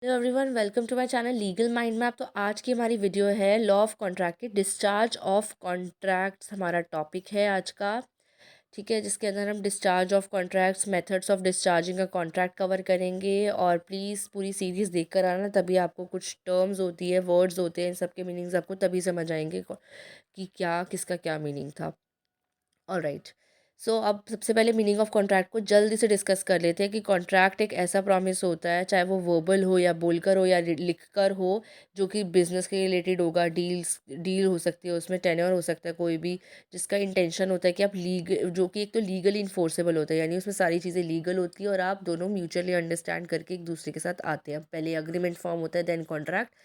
Hello everyone, welcome to my channel legal mind map. तो आज की हमारी वीडियो है लॉ ऑफ कॉन्ट्रैक्ट की। डिस्चार्ज ऑफ कॉन्ट्रैक्ट्स हमारा टॉपिक है आज का। ठीक है, जिसके अंदर हम discharge of contracts, methods of discharging का कॉन्ट्रैक्ट कवर करेंगे। और प्लीज़ पूरी सीरीज़ देख कर आना, तभी आपको कुछ टर्म्स होती है, वर्ड्स होते हैं, इन सब के मीनिंग्स आपको तभी समझ आएंगे कि क्या किसका क्या मीनिंग था। ऑलराइट। सो अब सबसे पहले मीनिंग ऑफ कॉन्ट्रैक्ट को जल्दी से डिस्कस कर लेते हैं कि कॉन्ट्रैक्ट एक ऐसा प्रॉमिस होता है, चाहे वो वर्बल हो या बोलकर हो या लिख कर हो, जो कि बिजनेस के रिलेटेड होगा। डील हो सकती है, उसमें टेन्योर हो सकता है कोई भी, जिसका इंटेंशन होता है कि आप जो कि एक तो लीगली इन्फोर्सेबल होता है, यानी उसमें सारी चीज़ें लीगल होती है और आप दोनों म्यूचुअली अंडरस्टैंड करके एक दूसरे के साथ आते हैं। पहले अग्रीमेंट फॉर्म होता है, देन कॉन्ट्रैक्ट।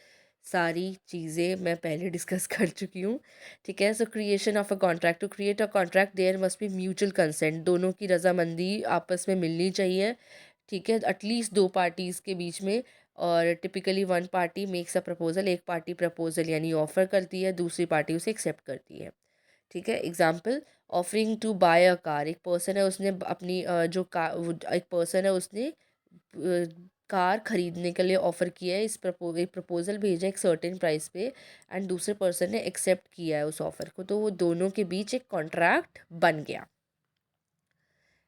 सारी चीज़ें मैं पहले डिस्कस कर चुकी हूँ। ठीक है। So creation of a contract, to create a contract there must be mutual consent. दोनों की रजामंदी आपस में मिलनी चाहिए। ठीक है, एटलीस्ट दो पार्टीज़ के बीच में। और typically one party makes a proposal, एक पार्टी प्रपोजल यानी ऑफ़र करती है, दूसरी पार्टी उसे एक्सेप्ट करती है। ठीक है। Example, offering to buy a car. एक पर्सन है, उसने अपनी एक पर्सन है, उसने कार खरीदने के लिए ऑफ़र किया है। एक प्रपोज़ल भेजा एक सर्टेन प्राइस पे, एंड दूसरे पर्सन ने एक्सेप्ट किया है उस ऑफ़र को, तो वो दोनों के बीच एक कॉन्ट्रैक्ट बन गया।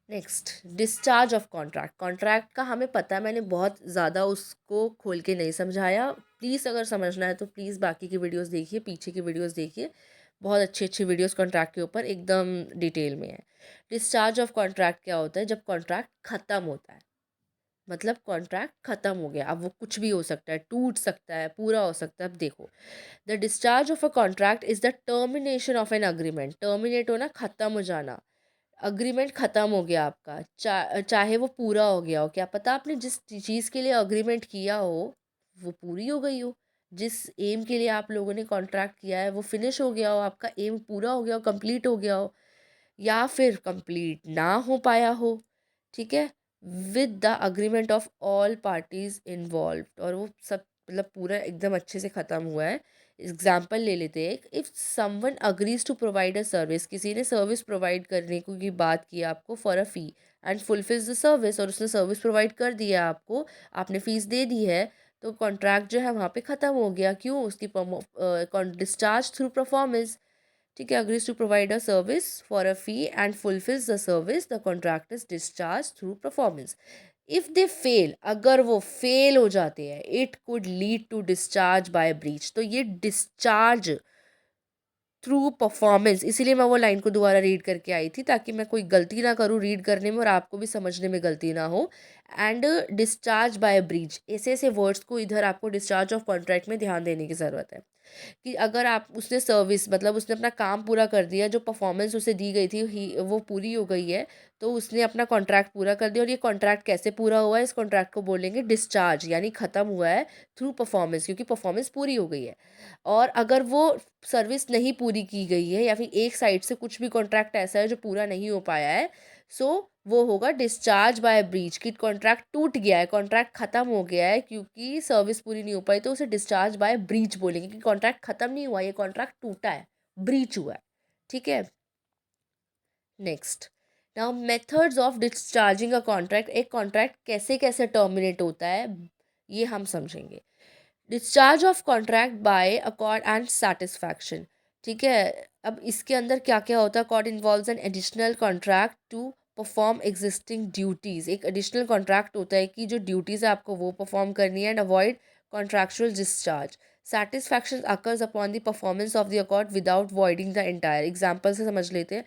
Next, discharge of contract. Contract का हमें पता है, मैंने बहुत ज़्यादा उसको खोल के नहीं समझाया। प्लीज़ अगर समझना है तो प्लीज़ बाकी की वीडियोस देखिए, पीछे की वीडियोस देखिए। बहुत अच्छी अच्छी वीडियोस कॉन्ट्रैक्ट के ऊपर एकदम डिटेल में है। डिस्चार्ज ऑफ कॉन्ट्रैक्ट क्या होता है? जब कॉन्ट्रैक्ट ख़त्म होता है, मतलब कॉन्ट्रैक्ट ख़त्म हो गया। अब वो कुछ भी हो सकता है, टूट सकता है, पूरा हो सकता है। अब देखो, the discharge of a contract is the termination of an agreement. Terminate होना, ख़त्म हो जाना। अग्रीमेंट ख़त्म हो गया आपका, चाहे वो पूरा हो गया हो, क्या पता आपने जिस चीज़ के लिए अग्रीमेंट किया हो वो पूरी हो गई हो। जिस एम के लिए आप लोगों ने कॉन्ट्रैक्ट किया है वो फिनिश हो गया हो, आपका एम पूरा हो गया हो, कंप्लीट हो गया हो, या फिर कंप्लीट ना हो पाया हो। ठीक है, with the agreement of all parties involve, और वो सब मतलब पूरा एकदम अच्छे से ख़त्म हुआ है। एग्जाम्पल ले लेते हैं, if someone agrees to provide a service. किसी ने सर्विस प्रोवाइड करने को की बात की आपको for a fee, and fulfils the service, और उसने सर्विस प्रोवाइड कर दिया आपको, आपने फ़ीस दे दी है, तो कॉन्ट्रैक्ट जो है वहाँ पे ख़त्म हो गया। क्यों? उसकी डिस्चार्ज थ्रू परफॉर्मेंस। ठीक है, agrees to provide a service for a fee and fulfills the service, the contract is discharged through performance. If they fail, अगर वो फेल हो जाते हैं, it could lead to discharge by breach। तो ये discharge through performance, इसीलिए मैं वो लाइन को दोबारा रीड करके आई थी, ताकि मैं कोई गलती ना करूँ रीड करने में और आपको भी समझने में गलती ना हो। एंड डिस्चार्ज बाय ब्रीच, ऐसे ऐसे वर्ड्स को इधर आपको डिस्चार्ज ऑफ कॉन्ट्रैक्ट में ध्यान देने की ज़रूरत है। कि अगर आप, उसने सर्विस मतलब उसने अपना काम पूरा कर दिया, जो परफॉर्मेंस उसे दी गई थी वो पूरी हो गई है, तो उसने अपना कॉन्ट्रैक्ट पूरा कर दिया। और ये कॉन्ट्रैक्ट कैसे पूरा हुआ है? इस कॉन्ट्रैक्ट को बोलेंगे डिस्चार्ज, यानी ख़त्म हुआ है थ्रू परफॉर्मेंस, क्योंकि परफॉर्मेंस पूरी हो गई है। और अगर वो सर्विस नहीं पूरी की गई है, या फिर एक साइड से कुछ भी कॉन्ट्रैक्ट ऐसा है जो पूरा नहीं हो पाया है, सो वो होगा डिस्चार्ज बाय ब्रीच। कि कॉन्ट्रैक्ट टूट गया है, कॉन्ट्रैक्ट ख़त्म हो गया है क्योंकि सर्विस पूरी नहीं हो पाई, तो उसे डिस्चार्ज बाय ब्रीच बोलेंगे कि कॉन्ट्रैक्ट ख़त्म नहीं हुआ, ये कॉन्ट्रैक्ट टूटा है, ब्रीच हुआ है। ठीक है। Next, now methods of discharging a contract. एक कॉन्ट्रैक्ट कैसे कैसे टर्मिनेट होता है ये हम समझेंगे। Discharge of contract by accord and satisfaction. ठीक है, अब इसके अंदर क्या क्या होता है? Accord involves an additional contract to perform existing duties. एक एडिशनल कॉन्ट्रैक्ट होता है कि जो ड्यूटीज़ है आपको वो परफॉर्म करनी है, and avoid contractual discharge. Satisfaction occurs upon the performance of the accord without voiding the entire. Example से समझ लेते हैं।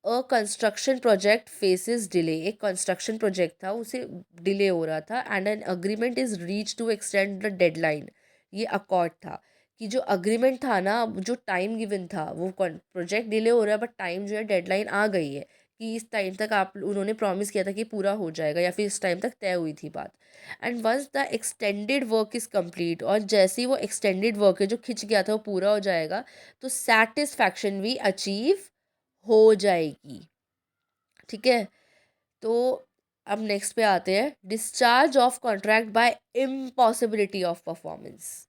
A construction project faces delay. एक कंस्ट्रक्शन प्रोजेक्ट था, उसे डिले हो रहा था, and an agreement is reach to extend the deadline. ये अकॉर्ड था कि जो अग्रीमेंट था ना, जो टाइम गिवन था, वो प्रोजेक्ट डिले हो रहा है, बट टाइम जो है डेडलाइन आ गई है कि इस टाइम तक आप, उन्होंने प्रॉमिस किया था कि पूरा हो जाएगा, या फिर इस टाइम तक तय हुई थी बात। And once the extended work is complete, और जैसे ही वो एक्सटेंडेड वर्क है जो खिंच गया था वो पूरा हो जाएगा, तो सेटिस्फैक्शन भी अचीव हो जाएगी। ठीक है। तो अब नेक्स्ट पे आते हैं, discharge of contract bye impossibility of performance.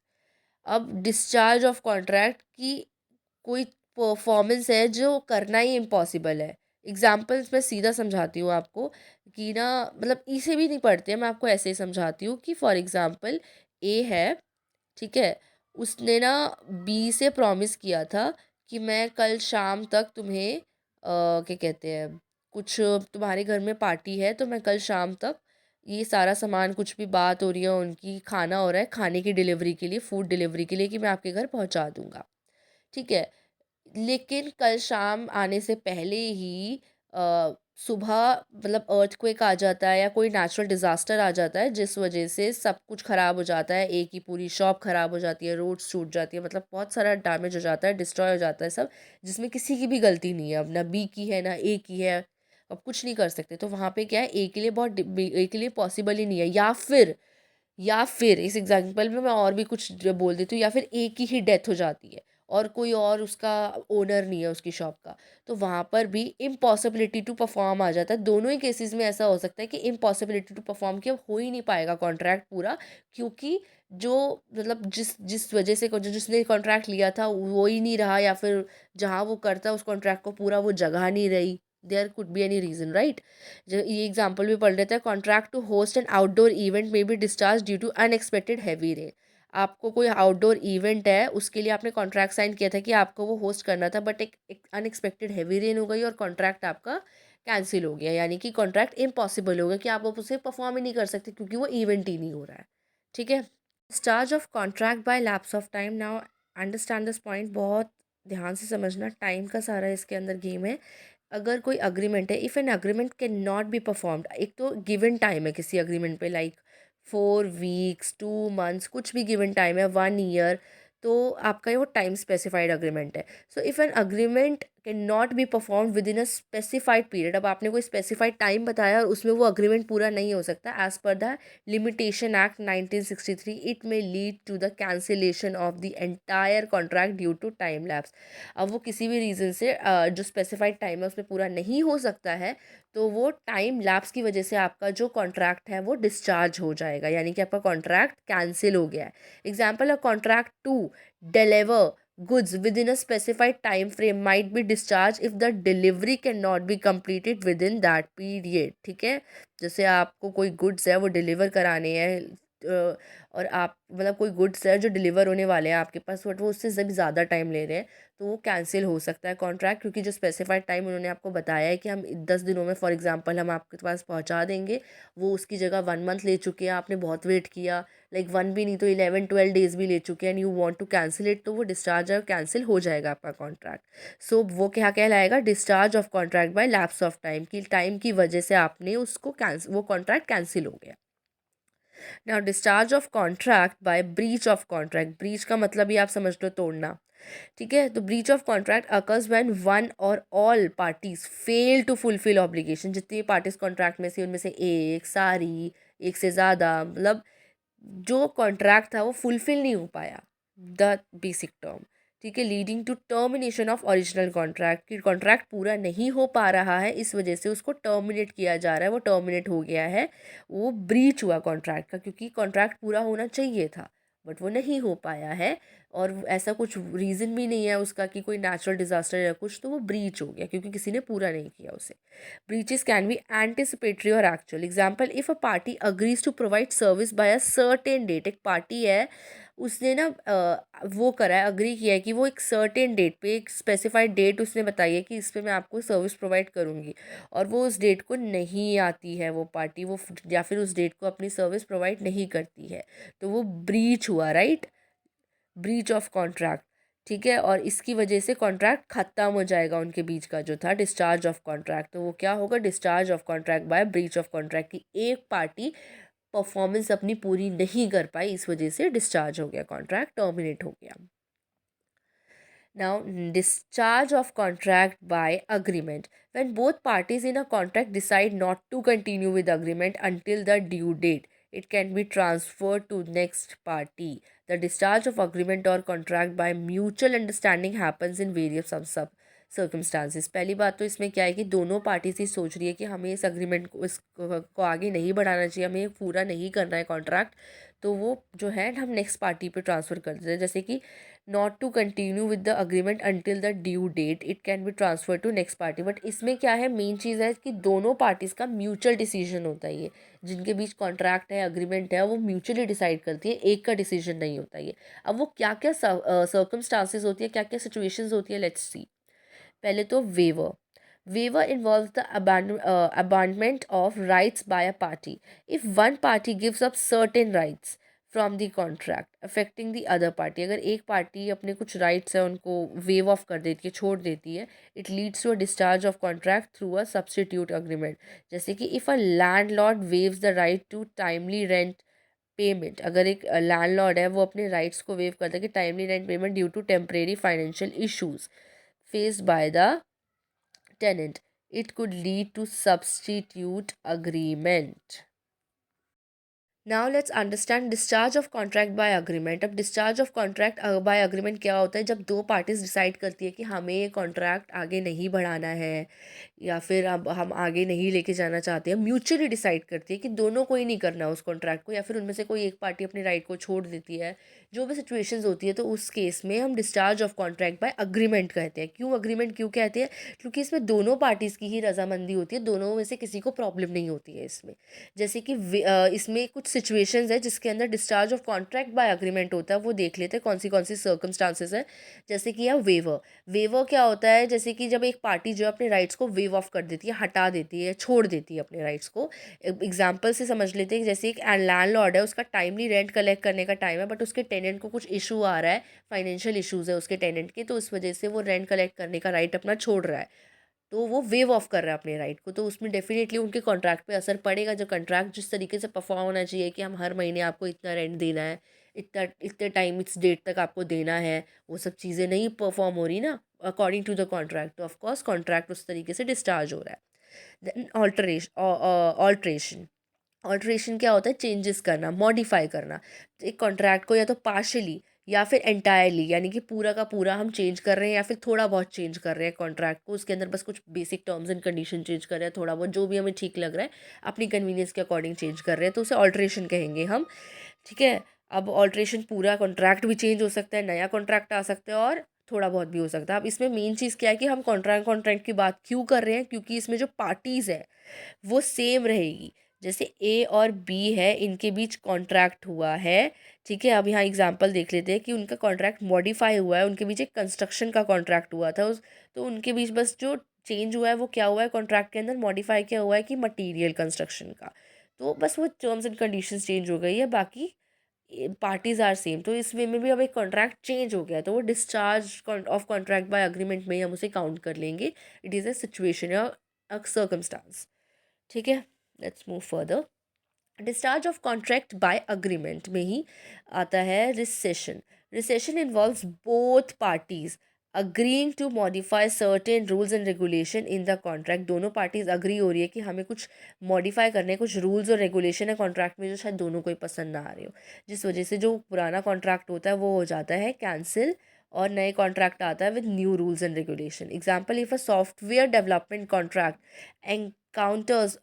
अब डिस्चार्ज ऑफ कॉन्ट्रैक्ट की कोई परफॉर्मेंस है जो करना ही इम्पॉसिबल है। एग्जाम्पल्स मैं सीधा समझाती हूँ आपको कि ना, मतलब इसे भी नहीं पढ़ते, मैं आपको ऐसे ही समझाती हूँ कि फॉर एग्ज़ाम्पल, ए है, ठीक है, उसने ना बी से प्रॉमिस किया था कि मैं कल शाम तक तुम्हें क्या कहते हैं, कुछ तुम्हारे घर में पार्टी है तो मैं कल शाम तक ये सारा सामान, कुछ भी बात हो रही है उनकी, खाना हो रहा है, खाने की डिलीवरी के लिए, फूड डिलीवरी के लिए, कि मैं आपके घर पहुंचा दूंगा, ठीक है। लेकिन कल शाम आने से पहले ही सुबह मतलब अर्थक्वेक आ जाता है या कोई नेचुरल डिज़ास्टर आ जाता है, जिस वजह से सब कुछ ख़राब हो जाता है, एक की पूरी शॉप ख़राब हो जाती है, रोड्स टूट जाती है, मतलब बहुत सारा डैमेज हो जाता है, डिस्ट्रॉय हो जाता है सब, जिसमें किसी की भी गलती नहीं है, अब ना बी की है ना ए की है, अब कुछ नहीं कर सकते। तो वहाँ पे क्या है, ए के लिए ए के लिए पॉसिबल ही नहीं है, या फिर इस एग्जांपल में मैं और भी कुछ जो बोल देती हूँ, या फिर एक ही डेथ हो जाती है और कोई और उसका ओनर नहीं है उसकी शॉप का, तो वहाँ पर भी इम्पॉसिबिलिटी टू परफॉर्म आ जाता है। दोनों ही केसेस में ऐसा हो सकता है कि इम्पॉसिबिलिटी टू परफॉर्म कि अब हो ही नहीं पाएगा कॉन्ट्रैक्ट पूरा, क्योंकि जो मतलब जिस जिस वजह से जो जिसने कॉन्ट्रैक्ट लिया था वो ही नहीं रहा, या फिर जहाँ वो करता उस कॉन्ट्रैक्ट को पूरा वो जगह नहीं रही, there could be any reason, right. जो ये एग्जांपल भी पढ़ लेते हैं, contract to host an outdoor event में be discharge due to unexpected heavy rain. आपको कोई आउटडोर इवेंट है, उसके लिए आपने कॉन्ट्रैक्ट साइन किया था कि आपको वो होस्ट करना था, बट एक अनएक्सपेक्टेड हैवी रेन हो गई और कॉन्ट्रैक्ट आपका कैंसिल हो गया, यानी कि कॉन्ट्रैक्ट इम्पॉसिबल हो गया कि आप अब उसे परफॉर्म ही नहीं कर सकते क्योंकि वो इवेंट ही नहीं हो रहा है, ठीक है। Discharge of contract bye lapse of time. Now understand this point, बहुत ध्यान से समझना, टाइम का सारा इसके अंदर गेम है। अगर कोई अग्रीमेंट है, if an agreement can not be performed, एक तो गिवन टाइम है किसी अग्रीमेंट पे, लाइक 4 वीक्स, 2 मंथ्स, कुछ भी गिवन टाइम है, 1 ईयर, तो आपका ये वो टाइम स्पेसिफाइड अग्रीमेंट है। So if an agreement can not be perform with in a specified period, अब आपने कोई स्पेसिफाइड टाइम बताया और उसमें वो अग्रीमेंट पूरा नहीं हो सकता, as per the limitation act 1963, it may lead to the cancellation of the entire contract due to time lapse. अब वो किसी भी रीज़न से जो स्पेसिफाइड टाइम है उसमें पूरा नहीं हो सकता है, तो वो टाइम लैप्स की वजह से आपका जो कॉन्ट्रैक्ट है वो डिस्चार्ज हो जाएगा, यानी कि आपका कॉन्ट्रैक्ट कैंसिल हो गया है। Example, a contract to deliver goods within a specified time frame might be discharged if the delivery cannot be completed within that period, ठीक है। जैसे आपको कोई गुड्स है वो डिलीवर कराने हैं, और आप मतलब कोई गुड्स है जो डिलीवर होने वाले हैं आपके पास, बट वो उससे जब ज़्यादा टाइम ले रहे हैं, तो वो कैंसिल हो सकता है कॉन्ट्रैक्ट, क्योंकि जो स्पेसिफाइड टाइम उन्होंने आपको बताया है कि हम 10 दिनों में फॉर एग्जांपल हम आपके पास पहुंचा देंगे, वो उसकी जगह 1 मंथ ले चुके हैं, आपने बहुत वेट किया, लाइक 1 भी नहीं तो 11-12 डेज भी ले चुके हैं, and you want to cancel it, तो वो डिस्चार्ज और कैंसिल हो जाएगा आपका कॉन्ट्रैक्ट। सो वो क्या कहलाएगा, discharge of contract bye lapse of time, की टाइम की वजह से आपने उसको कैंसिल, वो कॉन्ट्रैक्ट कैंसिल हो गया। Now discharge of contract bye breach of contract, breach का मतलब ही आप समझ लो तोड़ना, ठीक है। तो breach of contract occurs when one और all parties fail to fulfil obligation, जितनी पार्टीज कॉन्ट्रैक्ट में से उनमें से एक, सारी, एक से ज़्यादा, मतलब जो कॉन्ट्रैक्ट था वो फुलफिल नहीं हो पाया, द बेसिक टर्म, ठीक है, leading to termination of original contract, कि कॉन्ट्रैक्ट पूरा नहीं हो पा रहा है, इस वजह से उसको टर्मिनेट किया जा रहा है, वो टर्मिनेट हो गया है, वो ब्रीच हुआ कॉन्ट्रैक्ट का, क्योंकि कॉन्ट्रैक्ट पूरा होना चाहिए था बट वो नहीं हो पाया है, और ऐसा कुछ रीज़न भी नहीं है उसका कि कोई नेचुरल डिजास्टर या कुछ, तो वो ब्रीच हो गया क्योंकि किसी ने पूरा नहीं किया उसे। Breaches can be anticipatory or actual. Example, if a party agrees to provide service by a certain date, एक पार्टी है उसने ना वो करा है, अग्री किया है कि वो एक सर्टेन डेट पे, एक स्पेसिफाइड डेट उसने बताई है कि इस पे मैं आपको सर्विस प्रोवाइड करूँगी, और वो उस डेट को नहीं आती है वो पार्टी, वो या फिर उस डेट को अपनी सर्विस प्रोवाइड नहीं करती है, तो वो ब्रीच हुआ, राइट, ब्रीच ऑफ कॉन्ट्रैक्ट, ठीक है। और इसकी वजह से कॉन्ट्रैक्ट ख़त्म हो जाएगा उनके बीच का जो था डिस्चार्ज ऑफ कॉन्ट्रैक्ट, तो वो क्या होगा, discharge of contract bye breach of contract, की एक पार्टी परफॉर्मेंस अपनी पूरी नहीं कर पाई, इस वजह से डिस्चार्ज हो गया, कॉन्ट्रैक्ट टर्मिनेट हो गया। Now, discharge of contract by agreement. When both parties in a contract decide not to continue with agreement until the due date, it can be transferred to next party. The discharge of agreement or contract by mutual understanding happens in various circumstances. पहली बात तो इसमें क्या है कि दोनों parties ही सोच रही है कि हमें इस अग्रीमेंट को इसको आगे नहीं बढ़ाना चाहिए, हमें पूरा नहीं करना है कॉन्ट्रैक्ट, तो वो जो है हम नेक्स्ट पार्टी पे ट्रांसफ़र कर देते हैं। जैसे कि not to continue with the agreement until the due date, it can be transfer to next party. But इसमें क्या है, मेन चीज़ है कि दोनों पार्टीज़ का म्यूचुअल डिसीजन होता है ये, जिनके बीच कॉन्ट्रैक्ट है, अग्रीमेंट है, वो म्यूचुअली डिसाइड करती है, एक का डिसीजन नहीं होता ये। अब वो क्या क्या सर्कमस्टांसिस होती है, क्या क्या सिचुएशंस होती है, लेट्स सी। पहले तो waiver. Waiver involves the abandonment of rights by a party. If one party gives up certain rights from the contract affecting the other party, अगर एक पार्टी अपने कुछ राइट्स है उनको वेव ऑफ कर देती है, छोड़ देती है, it leads to a discharge of contract through a substitute agreement. जैसे कि if a landlord waives the right to timely rent payment, अगर एक लैंडलॉर्ड है वो अपने राइट्स को वेव करता है कि timely rent payment due to temporary financial issues faced by the tenant, it could lead to substitute agreement. Now let's understand discharge of contract by agreement. अब discharge of contract by agreement क्या होता है, जब दो parties decide करती है कि हमें ये कॉन्ट्रैक्ट आगे नहीं बढ़ाना है या फिर अब हम आगे नहीं लेके जाना चाहते हैं, म्यूचुअली डिसाइड करती है कि दोनों को ही नहीं करना उस कॉन्ट्रैक्ट को, या फिर उनमें से कोई एक पार्टी अपने राइट को छोड़ देती है, जो भी सिचुएशंस होती है, तो उस केस में हम discharge of contract by agreement कहते हैं। क्यों अग्रीमेंट क्यों कहते हैं, क्योंकि इसमें दोनों पार्टीज़ की ही रजामंदी होती है, दोनों में से किसी को प्रॉब्लम नहीं होती है इसमें। जैसे कि इसमें कुछ सिचुएशंस है जिसके अंदर discharge of contract by agreement होता है, वो देख लेते हैं कौन सी सर्कमस्टांसेस है। जैसे कि यह वेवर। वेवर क्या होता है, जैसे कि जब एक पार्टी जो अपने राइट्स को वेव ऑफ कर देती है, हटा देती है, छोड़ देती है अपने राइट्स को। एग्जाम्पल से समझ लेते हैं, जैसे एक लैंडलॉर्ड है, उसका टाइमली रेंट कलेक्ट करने का टाइम है, बट उसके टेनेंट को कुछ इशू आ रहा है, फाइनेंशियल इशूज़ है उसके टेनेंट के, तो उस वजह से वो रेंट कलेक्ट करने का राइट अपना छोड़ रहा है, तो वो वेव ऑफ कर रहा है अपने राइट को, तो उसमें डेफिनेटली उनके कॉन्ट्रैक्ट पे असर पड़ेगा। जो कॉन्ट्रैक्ट जिस तरीके से परफॉर्म होना चाहिए कि हम हर महीने आपको इतना रेंट देना है, इतना इतने टाइम इस डेट तक आपको देना है, वो सब चीज़ें नहीं परफॉर्म हो रही ना अकॉर्डिंग टू द कॉन्ट्रैक्ट, तो ऑफकोर्स कॉन्ट्रैक्ट उस तरीके से डिस्चार्ज हो रहा है। Then alteration. ऑल्ट्रेशन क्या होता है, चेंजेस करना, मॉडिफाई करना। एक कॉन्ट्रैक्ट को या तो पार्शली या फिर एंटायरली, यानी कि पूरा का पूरा हम चेंज कर रहे हैं, या फिर थोड़ा बहुत चेंज कर रहे हैं कॉन्ट्रैक्ट को, उसके अंदर बस कुछ basic terms and condition change कर रहे हैं, थोड़ा बहुत जो भी हमें ठीक लग रहा है अपनी कन्वीनियंस के अकॉर्डिंग चेंज कर रहे हैं, तो उसे ऑल्ट्रेशन कहेंगे हम। ठीक है। अब ऑल्ट्रेशन पूरा कॉन्ट्रैक्ट भी चेंज हो सकता है, नया कॉन्ट्रैक्ट आ सकता है, और थोड़ा बहुत भी हो सकता है। अब इसमें मेन चीज़ क्या है कि हम कॉन्ट्रैक्ट की बात क्यों कर रहे हैं, क्योंकि इसमें जो पार्टीज़ है वो सेम रहेगी। जैसे ए और बी है, इनके बीच कॉन्ट्रैक्ट हुआ है। ठीक है। अब यहाँ एग्जांपल देख लेते हैं कि उनका कॉन्ट्रैक्ट मॉडिफाई हुआ है, उनके बीच एक कंस्ट्रक्शन का कॉन्ट्रैक्ट हुआ था उस, तो उनके बीच बस जो चेंज हुआ है वो क्या हुआ है, कॉन्ट्रैक्ट के अंदर मॉडिफाई क्या हुआ है कि मटीरियल कंस्ट्रक्शन का, तो बस वो टर्म्स एंड कंडीशंस चेंज हो गई है, बाकी पार्टीज आर सेम। तो इस वे में भी अब एक कॉन्ट्रैक्ट चेंज हो गया, तो वो discharge of contract by agreement में ही हम उसे काउंट कर लेंगे। इट इज़ अ सिचुएशन या अ सर्कमस्टांस। ठीक है। Let's move further. Discharge of contract by agreement में ही आता है rescission. Rescission involves both parties agreeing to modify certain rules and regulation in the contract. दोनों पार्टीज अग्री हो रही है कि हमें कुछ मॉडिफाई करने, कुछ रूल्स और रेगुलेशन है कॉन्ट्रैक्ट में जो शायद दोनों को ही पसंद ना आ रहे हो, जिस वजह से जो पुराना कॉन्ट्रैक्ट होता है वो हो जाता है कैंसिल, और नए कॉन्ट्रैक्ट आता है with new rules and regulation. Example, if a software development contract encounters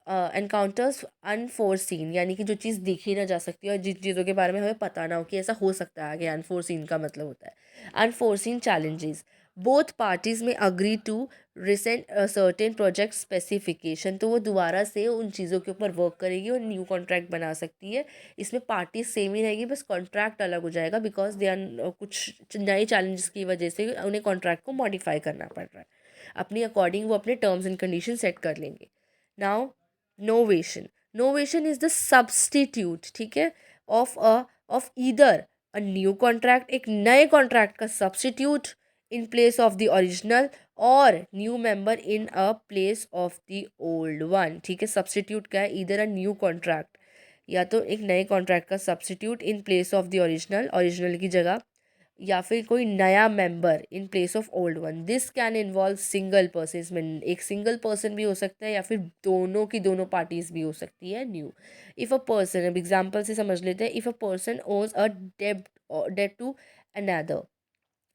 unforeseen, यानी कि जो चीज़ देखी ना जा सकती है और जिन चीज़ों के बारे में हमें पता ना हो कि ऐसा हो सकता है आगे, अनफोर्सीन का मतलब होता है अनफोर्सीन चैलेंजेस, बोथ पार्टीज में agree to recent certain project specification, तो वो दोबारा से उन चीज़ों के ऊपर वर्क करेगी और न्यू कॉन्ट्रैक्ट बना सकती है। इसमें पार्टीज सेम ही रहेगी, बस कॉन्ट्रैक्ट अलग हो जाएगा, बिकॉज दे आर कुछ नए चैलेंजेस की वजह से उन्हें कॉन्ट्रैक्ट को मॉडिफाई करना पड़ रहा है, अपनी अकॉर्डिंग वो अपने टर्म्स एंड कंडीशन सेट कर लेंगे। Now novation. Novation is the substitute, ठीक है, of either a new contract, एक नए कॉन्ट्रैक्ट का substitute in place of the original, और new member in a place of the old one. ठीक है। सब्सटीट्यूट क्या है, ईदर अ न्यू कॉन्ट्रैक्ट, या तो एक नए कॉन्ट्रैक्ट का substitute in place of the original, original की जगह, या फिर कोई नया member in place of old one. This can involve single person, इसमें एक सिंगल पर्सन भी हो सकता है या फिर दोनों की दोनों पार्टीज भी हो सकती है न्यू। इफ़ अ पर्सन, अब एग्जाम्पल से समझ लेते हैं, if a person owns a debt to another,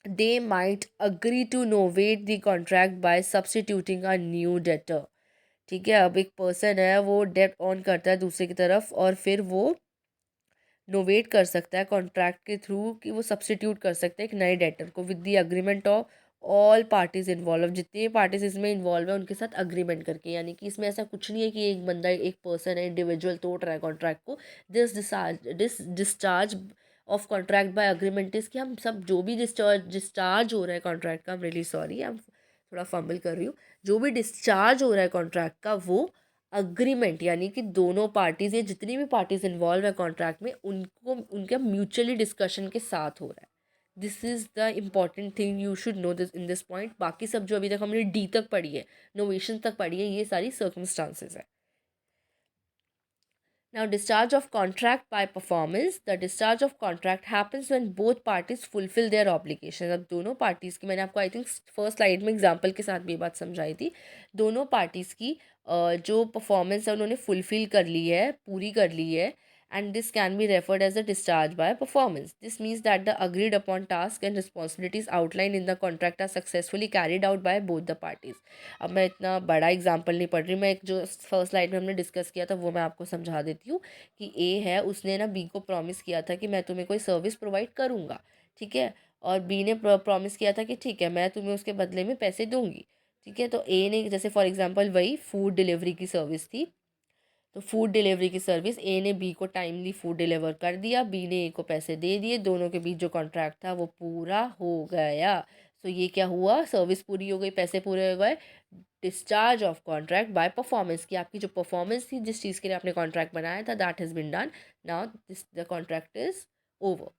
they might agree to novate the contract by substituting a new debtor. ठीक है, अब एक पर्सन है वो डेट ऑन करता है दूसरे की तरफ और फिर वो नोवेट कर सकता है कॉन्ट्रैक्ट के थ्रू कि वो सब्सटीट्यूट कर सकता है एक नए डेटर को with the agreement of all parties involve. जितने पार्टीज इसमें इन्वॉल्व है उनके साथ अग्रीमेंट करके, यानी कि इसमें ऐसा कुछ नहीं है कि एक बंदा एक पर्सन है इंडिविजुअल तोड़ रहा है कॉन्ट्रैक्ट को। This discharge of contract by agreement is कि हम सब जो भी डिस्चार्ज हो रहा है कॉन्ट्रैक्ट का, आई am really sorry, I am थोड़ा फंबल कर रही हूँ, जो भी डिस्चार्ज हो रहा है कॉन्ट्रैक्ट का वो अग्रीमेंट यानी कि दोनों पार्टीज या जितनी भी पार्टीज इन्वॉल्व है कॉन्ट्रैक्ट में उनको उनके म्यूचुअली डिस्कशन के साथ हो रहा है। This is the important thing you should know this in this point. बाकी सब जो अभी तक हमने डी तक पढ़ी है, नोवेशन तक पढ़ी है, ये सारी सर्कमस्टांसेस है। Now, discharge of contract by performance. The discharge of contract happens when both parties fulfill their obligations. अब दोनों पार्टीज़ की, मैंने आपको आई थिंक फर्स्ट स्लाइड में एग्जांपल के साथ भी ये बात समझाई थी, दोनों पार्टीज़ की जो परफॉर्मेंस है उन्होंने फुलफिल कर ली है, पूरी कर ली है, and this can be referred as a discharge by performance. This means that the agreed upon tasks and responsibilities outlined in the contract are successfully carried out by both the parties. अब मैं इतना बड़ा example नहीं पढ़ रही, मैं एक जो फर्स्ट स्लाइड में हमने डिस्कस किया था वो मैं आपको समझा देती हूँ कि ए है, उसने ना बी को प्रॉमिस किया था कि मैं तुम्हें कोई सर्विस प्रोवाइड करूँगा, ठीक है, और बी ने प्रॉमिस किया था कि ठीक है मैं तुम्हें उसके बदले में पैसे दूंगी, ठीक है। तो ए ने, जैसे फॉर एग्जांपल वही फूड डिलीवरी की सर्विस थी, तो फूड डिलीवरी की सर्विस ए ने बी को टाइमली फूड डिलीवर कर दिया, बी ने ए को पैसे दे दिए, दोनों के बीच जो कॉन्ट्रैक्ट था वो पूरा हो गया। सो ये क्या हुआ, सर्विस पूरी हो गई, पैसे पूरे हो गए। Discharge of contract bye performance, की आपकी जो परफॉर्मेंस थी जिस चीज़ के लिए आपने कॉन्ट्रैक्ट बनाया था, that has been done, now this the contract is over.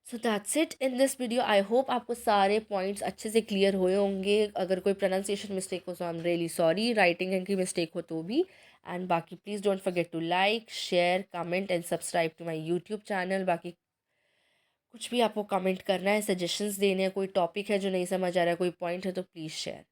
So that's it in this video. I hope आपको सारे पॉइंट्स अच्छे से क्लियर हुए होंगे। अगर कोई प्रोनाउंसिएशन मिस्टेक हो तो I am really sorry, writing की मिस्टेक हो तो भी। एंड बाकी please don't forget to like, share, comment and subscribe to my YouTube channel. बाकी कुछ भी आपको कमेंट करना है, सजेशंस देने हैं, कोई टॉपिक है जो नहीं समझ आ रहा है, कोई पॉइंट है तो प्लीज़ शेयर।